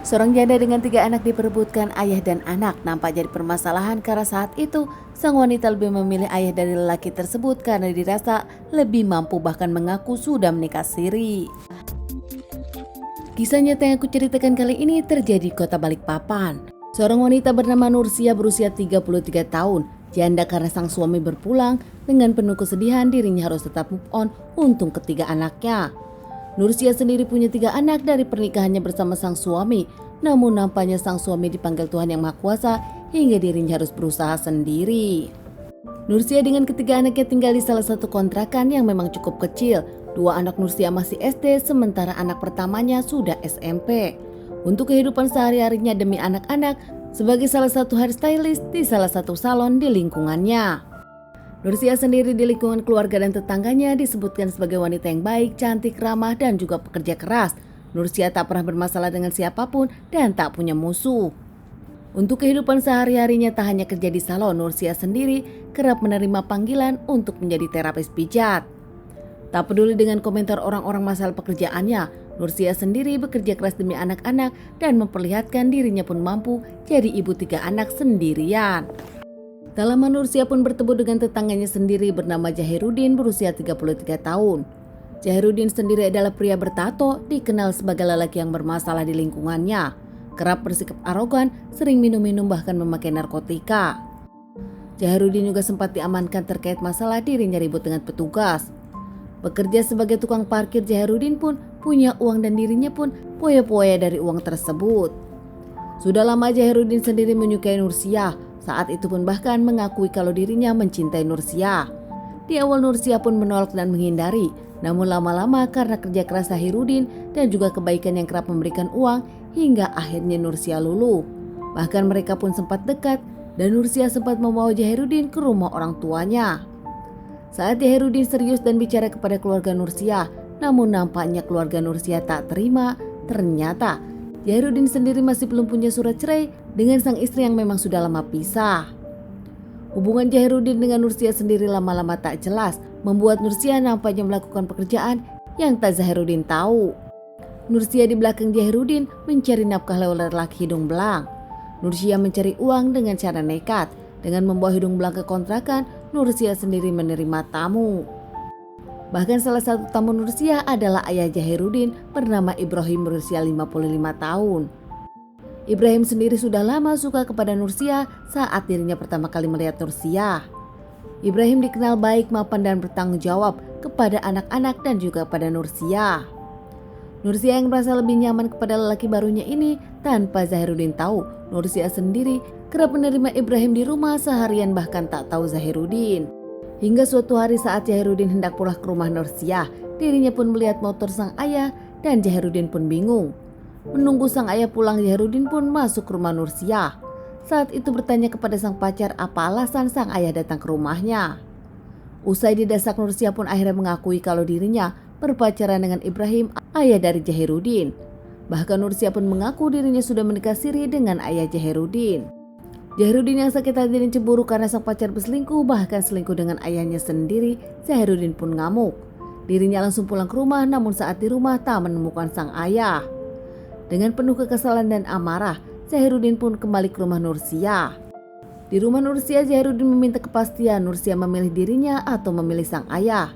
Seorang janda dengan 3 anak diperebutkan ayah dan anak nampak jadi permasalahan karena saat itu sang wanita lebih memilih ayah dari lelaki tersebut karena dirasa lebih mampu, bahkan mengaku sudah menikah siri. Kisah nyata yang aku ceritakan kali ini terjadi di kota Balikpapan. Seorang wanita bernama Nursia berusia 33 tahun, janda karena sang suami berpulang. Dengan penuh kesedihan dirinya harus tetap move on untuk ketiga anaknya. Nursia sendiri punya 3 anak dari pernikahannya bersama sang suami. Namun nampaknya sang suami dipanggil Tuhan Yang Maha Kuasa hingga dirinya harus berusaha sendiri. Nursia dengan ketiga anaknya tinggal di salah satu kontrakan yang memang cukup kecil. 2 anak Nursia masih SD, sementara anak pertamanya sudah SMP. Untuk kehidupan sehari-harinya demi anak-anak, sebagai salah satu hairstylist di salah satu salon di lingkungannya. Nursia sendiri di lingkungan keluarga dan tetangganya disebutkan sebagai wanita yang baik, cantik, ramah, dan juga pekerja keras. Nursia tak pernah bermasalah dengan siapapun dan tak punya musuh. Untuk kehidupan sehari-harinya tak hanya kerja di salon, Nursia sendiri kerap menerima panggilan untuk menjadi terapis pijat. Tak peduli dengan komentar orang-orang masalah pekerjaannya, Nursia sendiri bekerja keras demi anak-anak dan memperlihatkan dirinya pun mampu jadi ibu 3 anak sendirian. Tak lama Nursia pun bertemu dengan tetangganya sendiri bernama Jahirudin berusia 33 tahun. Jahirudin sendiri adalah pria bertato, dikenal sebagai lelaki yang bermasalah di lingkungannya. Kerap bersikap arogan, sering minum-minum bahkan memakai narkotika. Jahirudin juga sempat diamankan terkait masalah dirinya ribut dengan petugas. Bekerja sebagai tukang parkir, Jahirudin pun punya uang dan dirinya pun poya-poya dari uang tersebut. Sudah lama Jahirudin sendiri menyukai Nursia. Saat itu pun bahkan mengakui kalau dirinya mencintai Nursia. Di awal Nursia pun menolak dan menghindari. Namun lama-lama karena kerja keras Jahirudin dan juga kebaikan yang kerap memberikan uang, hingga akhirnya Nursia luluh. Bahkan mereka pun sempat dekat dan Nursia sempat membawa Jahirudin ke rumah orang tuanya. Saat Jahirudin serius dan bicara kepada keluarga Nursia, namun nampaknya keluarga Nursia tak terima. Ternyata Jahirudin sendiri masih belum punya surat cerai dengan sang istri yang memang sudah lama pisah. Hubungan Jahirudin dengan Nursia sendiri lama-lama tak jelas, membuat Nursia nampaknya melakukan pekerjaan yang tak Jahirudin tahu. Nursia di belakang Jahirudin mencari nafkah lewat lelaki hidung belang. Nursia mencari uang dengan cara nekat. Dengan membawa hidung belang ke kontrakan, Nursia sendiri menerima tamu. Bahkan salah satu tamu Nursia adalah ayah Jahirudin bernama Ibrahim berusia 55 tahun. Ibrahim sendiri sudah lama suka kepada Nursia saat dirinya pertama kali melihat Nursia. Ibrahim dikenal baik, mapan dan bertanggung jawab kepada anak-anak dan juga pada Nursia. Nursia yang merasa lebih nyaman kepada lelaki barunya ini tanpa Jahirudin tahu. Nursia sendiri kerap menerima Ibrahim di rumah seharian bahkan tak tahu Jahirudin. Hingga suatu hari saat Jahirudin hendak pulang ke rumah Nursia, dirinya pun melihat motor sang ayah dan Jahirudin pun bingung. Menunggu sang ayah pulang, Jahirudin pun masuk ke rumah Nursia. Saat itu bertanya kepada sang pacar apa alasan sang ayah datang ke rumahnya. Usai didesak, Nursia pun akhirnya mengakui kalau dirinya berpacaran dengan Ibrahim, ayah dari Jahirudin. Bahkan Nursia pun mengaku dirinya sudah menikah siri dengan ayah Jahirudin. Jahirudin yang sakit hati dan cemburu karena sang pacar berselingkuh, bahkan selingkuh dengan ayahnya sendiri, Jahirudin pun ngamuk. Dirinya langsung pulang ke rumah, namun saat di rumah tak menemukan sang ayah. Dengan penuh kekesalan dan amarah, Jahirudin pun kembali ke rumah Nursia. Di rumah Nursia, Jahirudin meminta kepastian Nursia memilih dirinya atau memilih sang ayah.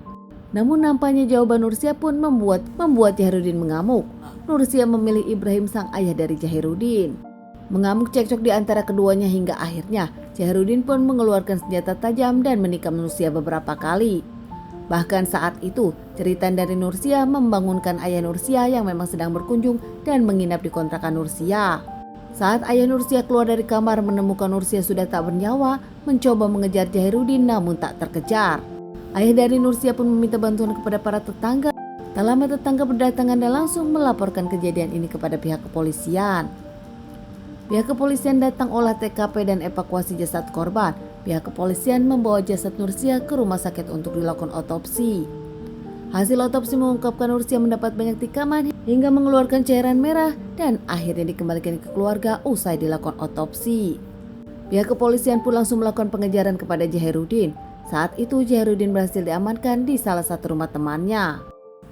Namun nampaknya jawaban Nursia pun membuat Jahirudin mengamuk. Nursia memilih Ibrahim, sang ayah dari Jahirudin. Mengamuk cekcok di antara keduanya hingga akhirnya Jahirudin pun mengeluarkan senjata tajam dan menikam Nursia beberapa kali. Bahkan saat itu cerita dari Nursia membangunkan ayah Nursia yang memang sedang berkunjung dan menginap di kontrakan Nursia. Saat ayah Nursia keluar dari kamar menemukan Nursia sudah tak bernyawa, mencoba mengejar Jahirudin namun tak terkejar. Ayah dari Nursia pun meminta bantuan kepada para tetangga. Tak lama tetangga berdatangan dan langsung melaporkan kejadian ini kepada pihak kepolisian. Pihak kepolisian datang olah TKP dan evakuasi jasad korban. Pihak kepolisian membawa jasad Nursia ke rumah sakit untuk dilakukan otopsi. Hasil otopsi mengungkapkan Nursia mendapat banyak tikaman hingga mengeluarkan cairan merah dan akhirnya dikembalikan ke keluarga usai dilakukan otopsi. Pihak kepolisian pun langsung melakukan pengejaran kepada Jahirudin. Saat itu Jahirudin berhasil diamankan di salah satu rumah temannya.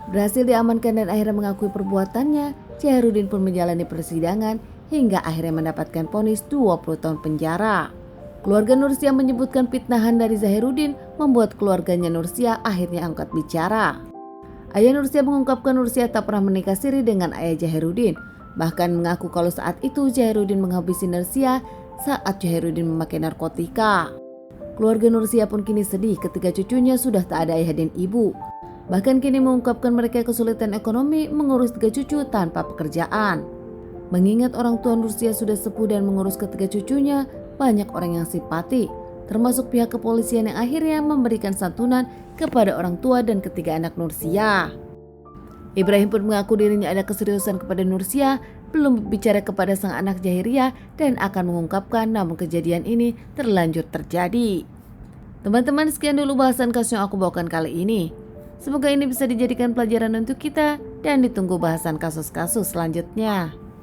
Berhasil diamankan dan akhirnya mengakui perbuatannya Jairudin pun menjalani persidangan hingga akhirnya mendapatkan vonis 20 tahun penjara. Keluarga Nursia menyebutkan fitnahan dari Zahiruddin membuat keluarganya Nursia akhirnya angkat bicara. Ayah Nursia mengungkapkan Nursia tak pernah menikah siri dengan ayah Zahiruddin, bahkan mengaku kalau saat itu Zahiruddin menghabisi Nursia saat Zahiruddin memakai narkotika. Keluarga Nursia pun kini sedih ketika cucunya sudah tak ada ayah dan ibu. Bahkan kini mengungkapkan mereka kesulitan ekonomi mengurus 3 cucu tanpa pekerjaan. Mengingat orang tua Nursia sudah sepuh dan mengurus ketiga cucunya, banyak orang yang simpati, termasuk pihak kepolisian yang akhirnya memberikan santunan kepada orang tua dan ketiga anak Nursia. Ibrahim pun mengaku dirinya ada keseriusan kepada Nursia, belum berbicara kepada sang anak Jahiria dan akan mengungkapkan namun kejadian ini terlanjur terjadi. Teman-teman, sekian dulu bahasan kasus yang aku bawakan kali ini. Semoga ini bisa dijadikan pelajaran untuk kita dan ditunggu bahasan kasus-kasus selanjutnya.